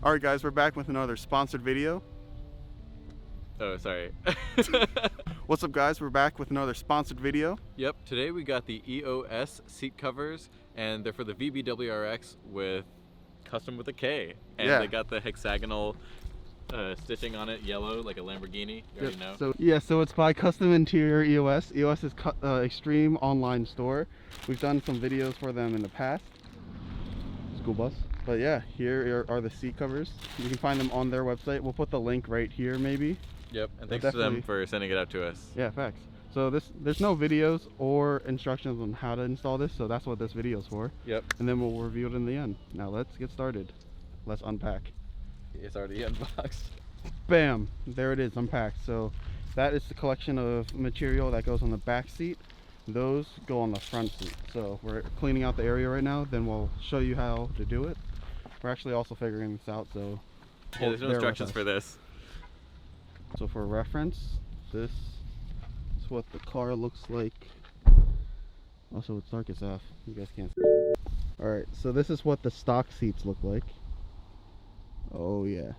Alright guys, we're back with another sponsored video. Oh, sorry. What's up guys, we're back with another sponsored video. Yep, today we got the EOS seat covers, and they're for the WRX with custom with a K. And Yeah. they got the hexagonal stitching on it, yellow, like a Lamborghini. You already know. So it's by Custom Interior EOS. EOS is extreme online store. We've done some videos for them in the past. School bus. But yeah, here are the seat covers. You can find them on their website. We'll put the link right here maybe. Yep, and thanks to them for sending it out to us. Yeah, facts. So there's no videos or instructions on how to install this, so that's what this video is for. Yep. And then we'll review it in the end. Now let's get started. Let's unpack. It's already unboxed. Bam! There it is, unpacked. So that is the collection of material that goes on the back seat. Those go on the front seat. So we're cleaning out the area right now, then we'll show you how to do it. We're actually also figuring this out, so yeah, there's no instructions for this. So for reference, this is what the car looks like. Also, it's dark as F. You guys can't see. Alright, so this is what the stock seats look like. Oh yeah.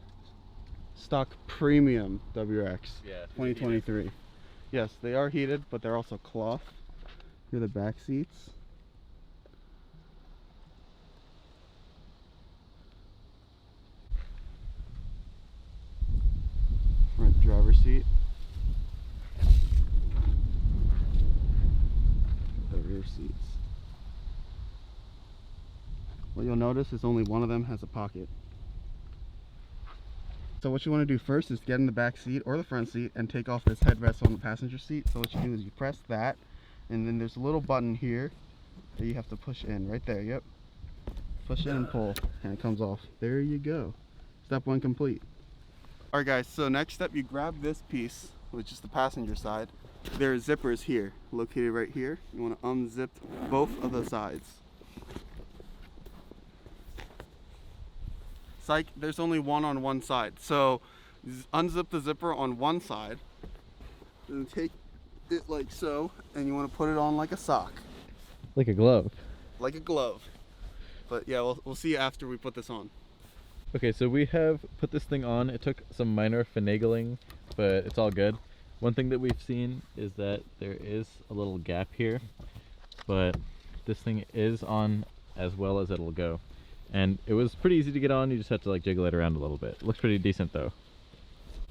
Stock premium WRX. Yeah. 2023. Yes, they are heated, but they're also cloth. Here are the back seats. Front driver's seat. The rear seats. What you'll notice is only one of them has a pocket. So what you want to do first is get in the back seat or the front seat and take off this headrest on the passenger seat. So what you do is you press that, and then there's a little button here that you have to push in right there. Yep. Push in and pull, and it comes off. There you go. Step one complete. Alright guys, so next step, you grab this piece, which is the passenger side. There are zippers here, located right here. You want to unzip both of the sides. Psych, there's only one on one side. So unzip the zipper on one side, and take it like so, and you want to put it on like a sock. Like a glove. Like a glove. But yeah, we'll see after we put this on. Okay, so we have put this thing on. It took some minor finagling, but it's all good. One thing that we've seen is that there is a little gap here, but this thing is on as well as it'll go. And it was pretty easy to get on. You just have to like jiggle it around a little bit. It looks pretty decent though.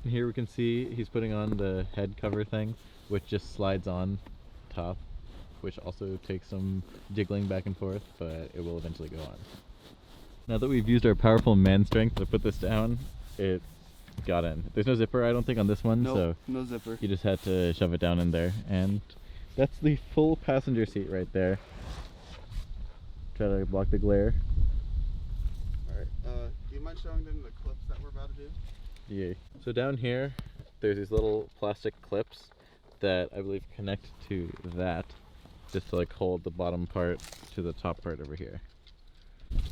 And here we can see he's putting on the head cover thing, which just slides on top, which also takes some jiggling back and forth, but it will eventually go on. Now that we've used our powerful man strength to put this down, it got in. There's no zipper, I don't think, on this one, Nope, so no zipper. you just had to shove it down in there. And that's the full passenger seat right there. Try to block the glare. Alright, do you mind showing them the clips that we're about to do? Yeah. So down here, there's these little plastic clips that I believe connect to that, just to like hold the bottom part to the top part over here.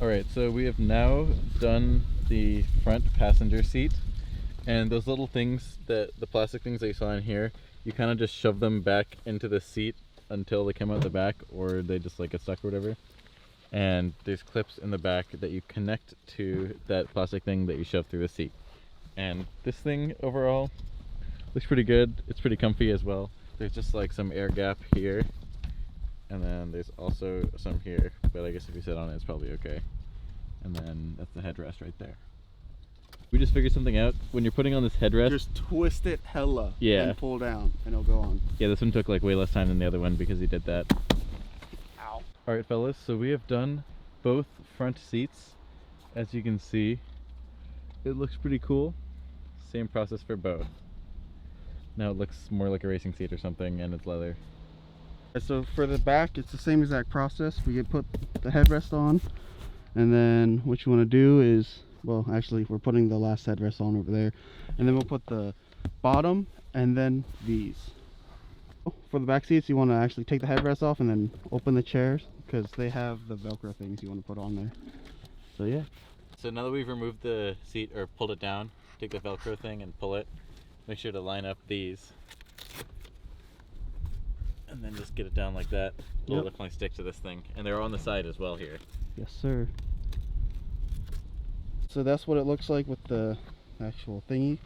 Alright, so we have now done the front passenger seat, and those little things, the plastic things that you saw in here, you kind of just shove them back into the seat until they come out the back, or they just like get stuck or whatever. And there's clips in the back that you connect to that plastic thing that you shove through the seat. And this thing overall looks pretty good. It's pretty comfy as well. There's just like some air gap here, and then there's also some here, but I guess if you sit on it, it's probably okay. And then that's the headrest right there. We just figured something out. When you're putting on this headrest, Just twist it hella, yeah, and pull down, and it'll go on. Yeah, this one took like way less time than the other one because he did that. Ow. Alright fellas, so we have done both front seats. As you can see, it looks pretty cool. Same process for both. Now it looks more like a racing seat or something, and it's leather. So for the back, it's the same exact process. We can put the headrest on, and then what you want to do is, well, actually we're putting the last headrest on over there, and then we'll put the bottom and then these. For the back seats, you want to actually take the headrest off and then open the chairs, because they have the Velcro things you want to put on there. So yeah. So now that we've removed the seat or pulled it down, take the Velcro thing and pull it. Make sure to line up these. And then just get it down like that. It'll definitely stick to this thing. And they're on the side as well here. Yes, sir. so that's what it looks like with the actual thingy.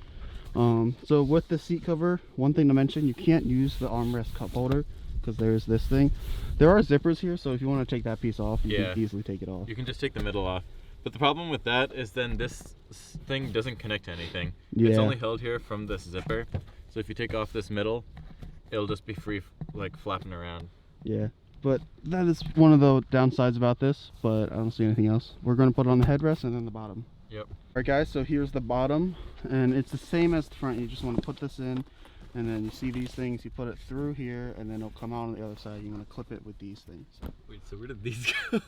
So with the seat cover, one thing to mention, you can't use the armrest cup holder because there's this thing. There are zippers here, so if you want to take that piece off, you can easily take it off. You can just take the middle off. But the problem with that is then this thing doesn't connect to anything. Yeah. It's only held here from this zipper. So if you take off this middle, it'll just be free, like flapping around. Yeah, but that is one of the downsides about this, but I don't see anything else. We're going to put it on the headrest and then the bottom. Yep. Alright guys, so here's the bottom, and it's the same as the front. You just want to put this in, and then you see these things, you put it through here, and then it'll come out on the other side. You want to clip it with these things. Wait, so where did these go?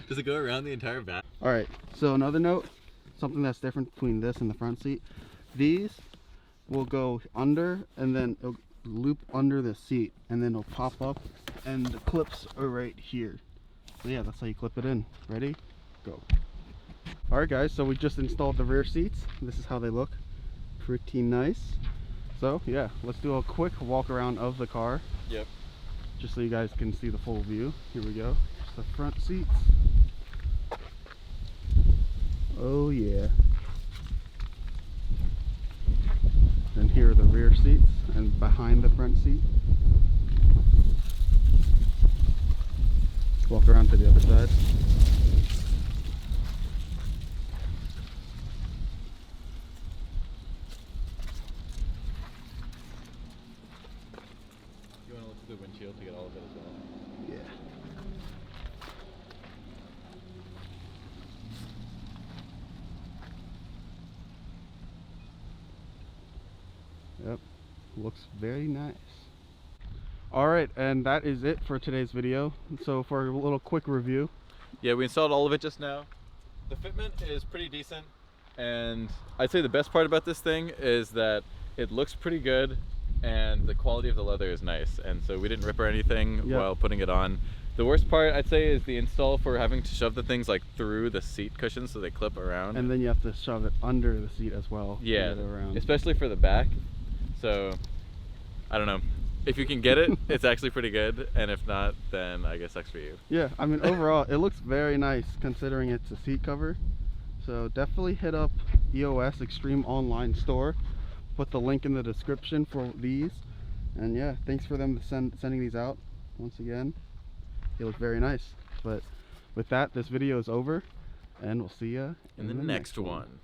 Does it go around the entire back? Alright, so another note, something that's different between this and the front seat. These will go under, and then it'll loop under the seat, and then it'll pop up, and the clips are right here. So yeah, that's how you clip it in. Ready? Go. Alright guys, so we just installed the rear seats. This is how they look. Pretty nice. So yeah, let's do a quick walk around of the car. Yep. Just so you guys can see the full view. Here we go. Here's the front seats. Oh yeah. And here are the rear seats and behind the front seat. Walk around to the other side. You want to look at the windshield to get all of it as well? Yeah. Yep, looks very nice. Alright, and that is it for today's video. So for a little quick review. Yeah, we installed all of it just now. The fitment is pretty decent, and I'd say the best part about this thing is that it looks pretty good and the quality of the leather is nice, and so we didn't rip or anything while putting it on. The worst part, I'd say, is the install for having to shove the things like through the seat cushions so they clip around. And then you have to shove it under the seat as well. Yeah, to get it around. Especially for the back. So, I don't know. If you can get it, it's actually pretty good, and if not, then I guess sucks for you. Yeah, I mean, overall, it looks very nice considering it's a seat cover. So definitely hit up EOS Extreme Online Store. Put the link in the description for these. And yeah, thanks for them sending these out once again. They look very nice. But with that, this video is over, and we'll see you in the next one.